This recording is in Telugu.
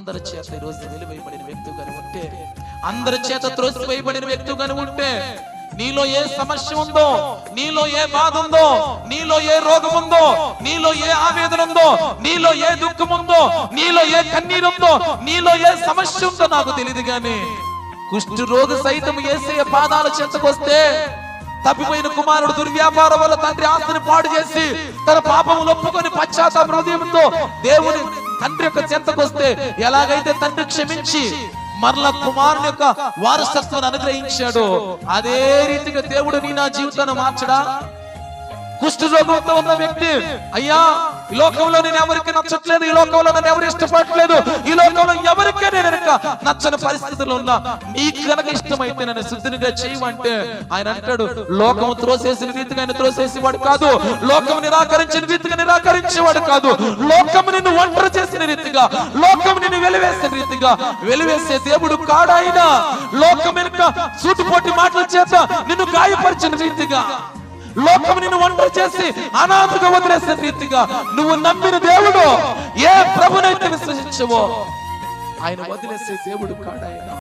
అందరి చేత ఈరోజు వెలివేయబడిన వ్యక్తిగానే ఉంటే, అందరి చేత త్రోసివేయబడిన వ్యక్తిగానే ఉంటే, నీలో ఏ సమస్య ఉందో, నీలో ఏ బాధ ఉందో, నీలో ఏ రోగం ఉందో, నీలో ఏ ఆవేదన ఉందో, నీలో ఏ దుఃఖం ఉందో, నీలో ఏ కన్నీరు ఉందో, నీలో ఏ సమస్య ఉందో నాకు తెలియదు గాని కుష్ఠు రోగి సైతం యేసయ్య పాదాల చెంతకొస్తే, తప్పిపోయిన కుమారుడు దుర్వ్యాపారం వల్ల తండ్రి ఆస్తిని పాడు చేసి తన పాపములు ఒప్పుకొని పశ్చాత్తాప హృదయంతో దేవుని తండ్రి యొక్క చెంతకొస్తే, ఎలాగైతే తండ్రి క్షమించి మరలా కుమారుని యొక్క వారసత్వాన్ని అనుగ్రహించాడు, అదే రీతిగా దేవుడు నీ నా జీవితాన్ని మార్చడా? కుష్ఠరోగంతో ఉన్న వ్యక్తి, అయ్యా ఈ లోకంలో నేను ఎవరికి నచ్చట్లేదు, ఈ లోకంలో నన్ను ఎవరు ఇష్టపడట్లేదు, ఈ లోకంలో ఎవరికే నేను నచ్చని పరిస్థితుల్లో ఉన్నా, నీకు కనుక ఇష్టమైతే నన్ను శుద్ధినిగా చేయమంటే ఆయన అంటాడు, లోకం త్రోసేసిన రీతిగా ఆయన త్రోసేసేవాడు కాదు, లోకం నిరాకరించిన రీతిగా నిరాకరించేవాడు కాదు, లోకం నిన్ను ఒంటరి చేసిన రీతిగా, లోకం నిన్ను వెలివేసిన రీతిగా వెలివేసే దేవుడు కాడాయన. లోకం వెనుక సూటిపోటి మాటల చేత నిన్ను గాయపరిచిన రీతిగా, లోకం నిన్ను ఒంటరి చేసి అనాథగా వదిలేసిన రీతిగా నువ్వు నమ్మిన దేవుడు, ఏ ప్రభునైతే విశ్వసించవో ఆయన వదిలేసే దేవుడు కాడాయన.